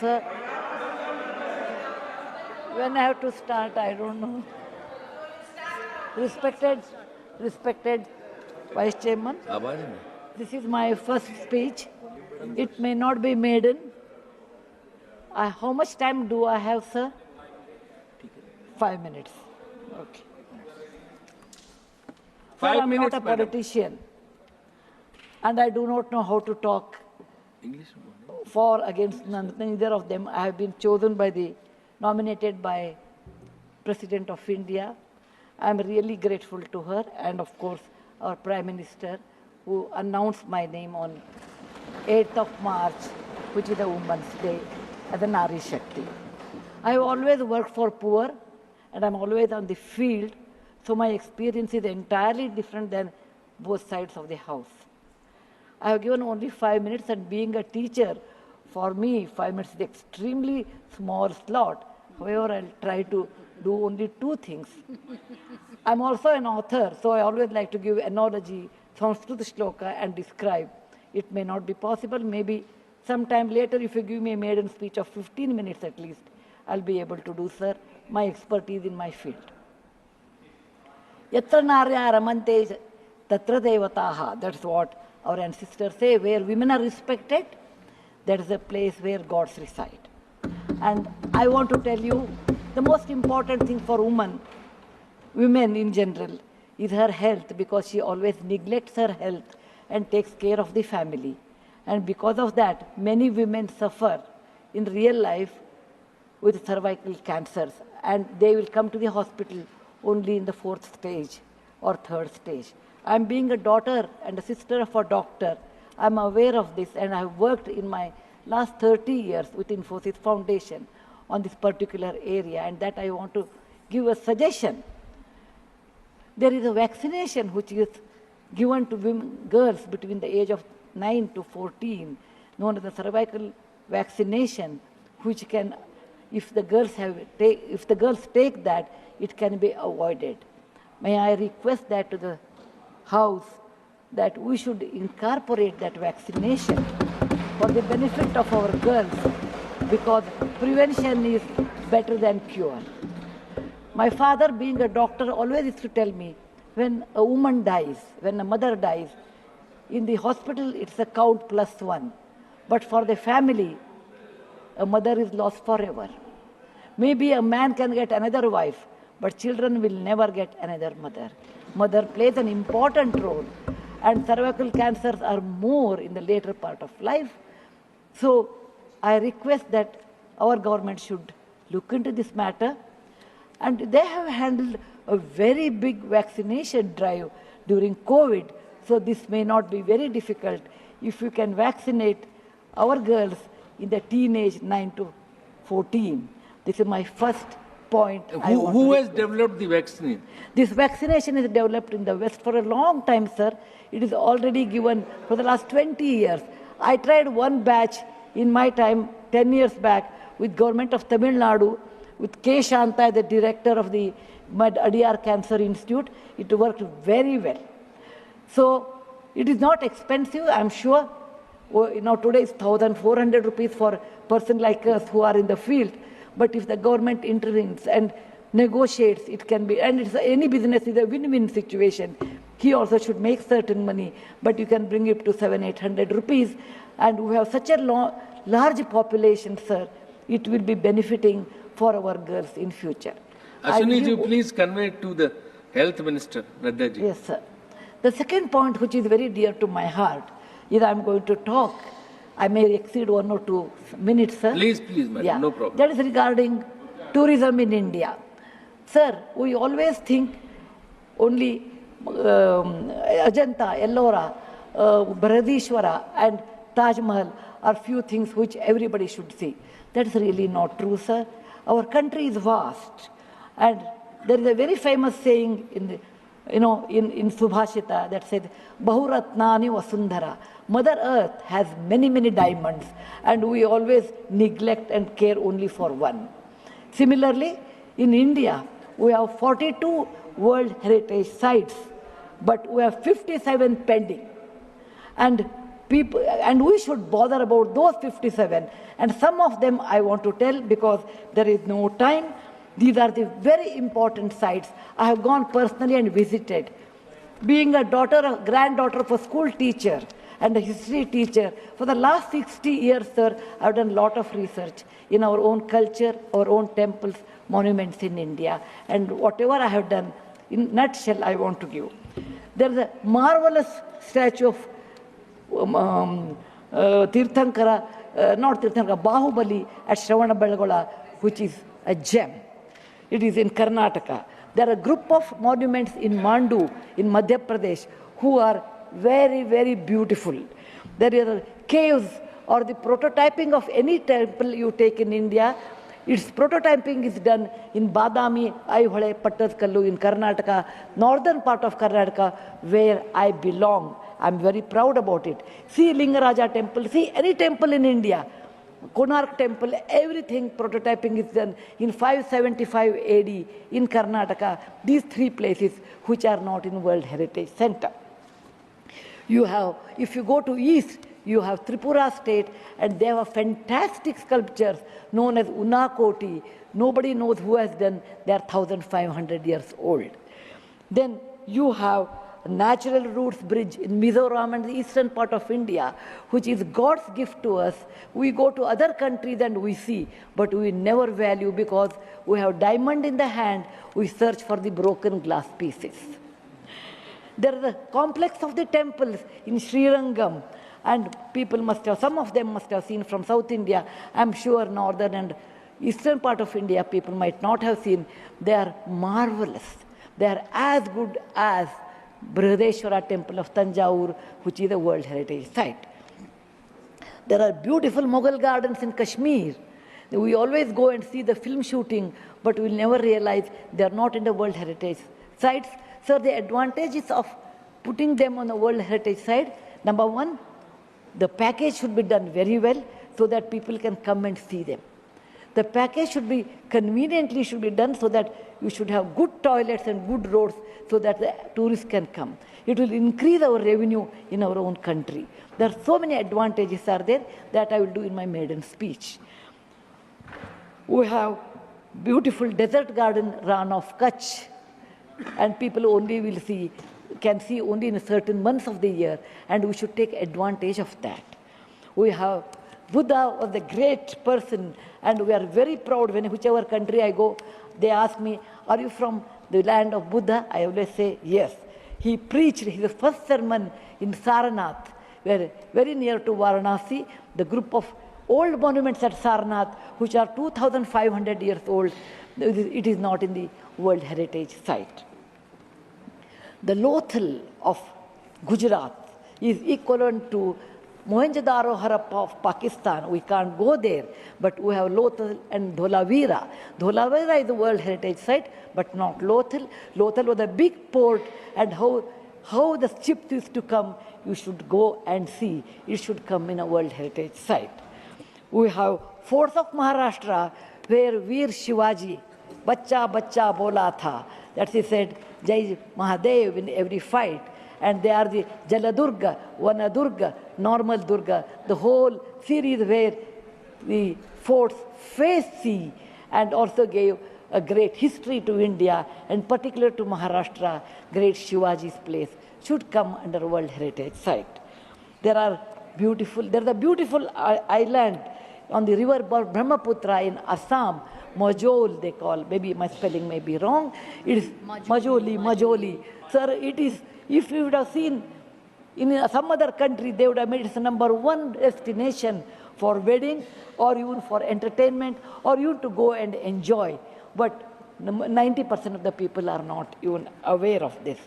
Sir, when I have to start, I don't know. Respected Vice Chairman, this is my first speech. It may not be maiden. How much time do I have, sir? 5 minutes. Okay. Sir, I'm not a politician, and I do not know how to talk for against neither of them. I have been chosen nominated by President of India. I am really grateful to her and of course our Prime Minister who announced my name on 8th of March, which is a Women's Day, as a Nari Shakti. I have always worked for poor and I'm always on the field, so my experience is entirely different than both sides of the house. I have given only 5 minutes, and being a teacher, for me 5 minutes is an extremely small slot. However, I'll try to do only 2 things. I'm also an author, so I always like to give analogy, Sanskrit shloka, and describe. It may not be possible, maybe sometime later if you give me a maiden speech of 15 minutes at least, I'll be able to do, sir, my expertise in my field. Yatra narya ramante tatra devataha, that's what our ancestors say, where women are respected, that is a place where gods reside. And I want to tell you, the most important thing for women in general, is her health, because she always neglects her health and takes care of the family. And because of that, many women suffer in real life with cervical cancers, and they will come to the hospital only in the 4th stage or 3rd stage. I'm being a daughter and a sister of a doctor. I'm aware of this, and I've worked in my last 30 years with Infosys Foundation on this particular area, and that I want to give a suggestion. There is a vaccination which is given to girls between the age of 9 to 14, known as the cervical vaccination, which can, if the girls take that, it can be avoided. May I request that to the House that we should incorporate that vaccination for the benefit of our girls, because prevention is better than cure. My father, being a doctor, always used to tell me, when a woman dies, when a mother dies, in the hospital it's a count +1. But for the family, a mother is lost forever. Maybe a man can get another wife, but children will never get another mother. Mother plays an important role, and cervical cancers are more in the later part of life. So I request that our government should look into this matter, and they have handled a very big vaccination drive during COVID, so this may not be very difficult if you can vaccinate our girls in the teenage 9 to 14. This is my first point. Who has developed the vaccine? This vaccination is developed in the West for a long time, sir. It is already given for the last 20 years. I tried one batch in my time, 10 years back, with government of Tamil Nadu, with K. Shanta, the director of the Adiyar Cancer Institute. It worked very well. So it is not expensive, I'm sure. Today is 1,400 rupees for a person like us who are in the field. But if the government intervenes and negotiates, it can be, and any business is a win-win situation. He also should make certain money, but you can bring it to 700-800 rupees. And we have such a large population, sir, it will be benefiting for our girls in future. Ashwini, please convey it to the Health Minister, Rajya ji. Yes, sir. The second point, which is very dear to my heart, is I'm going to talk. I may exceed 1 or 2 minutes, sir. Please, madam, yeah. No problem. That is regarding tourism in India. Sir, we always think only Ajanta, Ellora, Bharadishwara and Taj Mahal are few things which everybody should see. That's really not true, sir. Our country is vast, and there is a very famous saying in Subhashita that says, Bahuratnani Vasundhara. Mother Earth has many, many diamonds, and we always neglect and care only for one. Similarly, in India, we have 42 World Heritage Sites, but we have 57 pending. And people, and we should bother about those 57. And some of them I want to tell because there is no time. These are the very important sites. I have gone personally and visited. Being a granddaughter of a school teacher and a history teacher, for the last 60 years, sir, I have done a lot of research in our own culture, our own temples, monuments in India. And whatever I have done, in nutshell, I want to give. There is a marvelous statue of Bahubali at Shravanabelagola, which is a gem. It is in Karnataka. There are a group of monuments in Mandu, in Madhya Pradesh, who are very, very beautiful. There are caves or the prototyping of any temple you take in India. Its prototyping is done in Badami, Aihole, Pattaskallu in Karnataka, northern part of Karnataka, where I belong. I'm very proud about it. See Lingaraja temple, see any temple in India. Konark temple, everything prototyping is done in 575 AD in Karnataka. These three places which are not in World Heritage Center. You have, if you go to east, you have Tripura state, and they have fantastic sculptures known as Unakoti. Nobody knows who has done. They are 1,500 years old. Then you have Natural Roots Bridge in Mizoram and the eastern part of India, which is God's gift to us. We go to other countries and we see, but we never value because we have diamond in the hand, we search for the broken glass pieces. There is a complex of the temples in Srirangam, and people must have, some of them must have seen from South India. I'm sure northern and eastern part of India people might not have seen. They are marvelous. They are as good as Brihadeshwara temple of Tanjore, which is a World Heritage Site. There are beautiful Mughal gardens in Kashmir. We always go and see the film shooting, but we'll never realize they are not in the World Heritage Sites. So the advantages of putting them on the World Heritage Site, number one, the package should be done very well so that people can come and see them. The package should be conveniently done so that you should have good toilets and good roads so that the tourists can come. It will increase our revenue in our own country. There are so many advantages are there that I will do in my maiden speech. We have beautiful desert garden Ran of Kutch, and people only can see only in certain months of the year, and we should take advantage of that. We have Buddha was a great person, and we are very proud when whichever country I go, they ask me, are you from the land of Buddha? I always say yes. He preached his first sermon in Sarnath, where very near to Varanasi, the group of old monuments at Sarnath, which are 2,500 years old, it is not in the World Heritage Site. The Lothal of Gujarat is equivalent to Mohenjo-daro Harappa of Pakistan. We can't go there, but we have Lothal and Dholavira. Dholavira is a World Heritage Site, but not Lothal. Lothal was a big port, and how the ships used to come, you should go and see. It should come in a World Heritage Site. We have Forts of Maharashtra, where Veer Shivaji, Bacha Bacha Bola Tha, that he said, Jai Mahadev in every fight. And they are the Jaladurga, Vanadurga, Normal Durga, the whole series where the forts face sea, and also gave a great history to India, and particular to Maharashtra, great Shivaji's place, should come under World Heritage Site. There's a beautiful island on the river Brahmaputra in Assam, Majol they call, maybe my spelling may be wrong. It is Majoli. Sir, it is, if you would have seen in some other country, they would have made it the #1 destination for wedding or even for entertainment or even to go and enjoy. But 90% of the people are not even aware of this.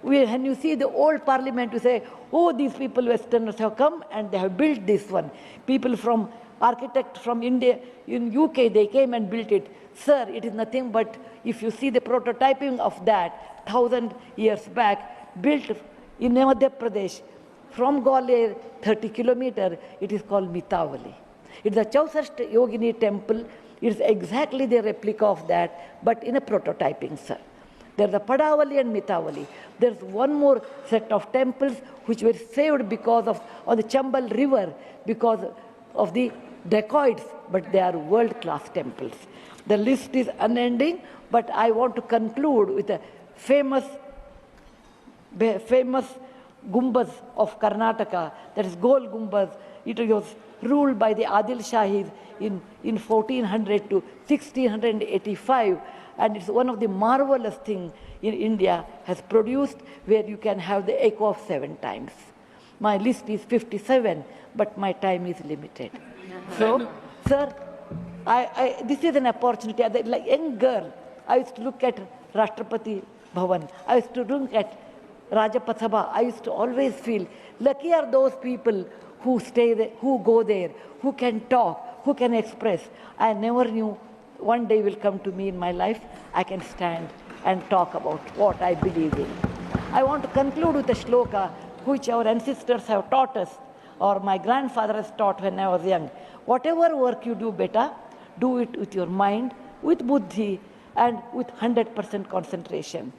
When you see the old parliament, you say, oh, these people, Westerners have come and they have built this one. People from architects from India, in UK, they came and built it. Sir, it is nothing but, if you see the prototyping of that 1,000 years back, built in Madhya Pradesh, from Gwalior, 30 kilometers, it is called Mitavali. It's the Chausast Yogini temple. It's exactly the replica of that, but in a prototyping, sir. There's the Padavali and Mitavali. There's one more set of temples which were saved because of on the Chambal River because of the dacoits, but they are world-class temples. The list is unending, but I want to conclude with a famous Gumbaz of Karnataka, that is Gol Gumbaz. It was ruled by the Adil Shahis in 1400 to 1685, and it's one of the marvelous things in India has produced, where you can have the echo of 7 times. My list is 57, but my time is limited. So, sir, this is an opportunity. As a like young girl, I used to look at Rashtrapati Bhavan. I used to look at Rajya Sabha. I used to always feel lucky are those people who stay there, who go there, who can talk, who can express. I never knew one day will come to me in my life, I can stand and talk about what I believe in. I want to conclude with a shloka which our ancestors have taught us, or my grandfather has taught when I was young. Whatever work you do, beta, do it with your mind, with buddhi, and with 100% concentration.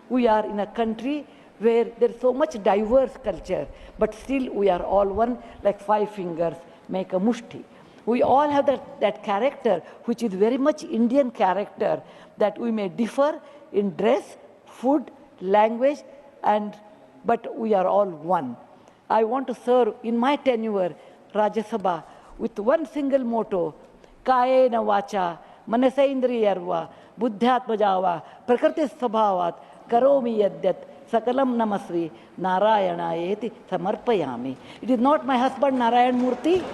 We are in a country where there is so much diverse culture, but still we are all one, like 5 fingers make a mushti. We all have that character, which is very much Indian character, that we may differ in dress, food, language, but we are all one. I want to serve in my tenure, Rajya Sabha, with one single motto, Kayena Vacha, Manasaindriyarva, Buddhyatmajava, Prakriti Sabhavat, Karomi Yadyat, Sakalam Namasri, Narayana Samarpayami. It is not my husband Narayan Murthy,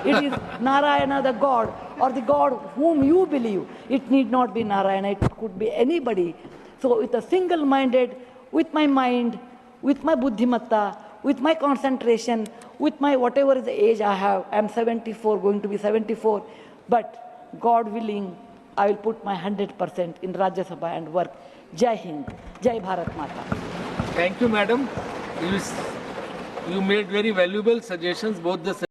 it is Narayana the God, or the God whom you believe. It need not be Narayana, it could be anybody. So with a single-minded, with my mind, with my buddhimatta, with my concentration, with my whatever is the age I have, I am 74, going to be 74, but God willing, I will put my 100% in Rajya Sabha and work. Jai Hind, Jai Bharat Mata. Thank you, madam. You made very valuable suggestions, both the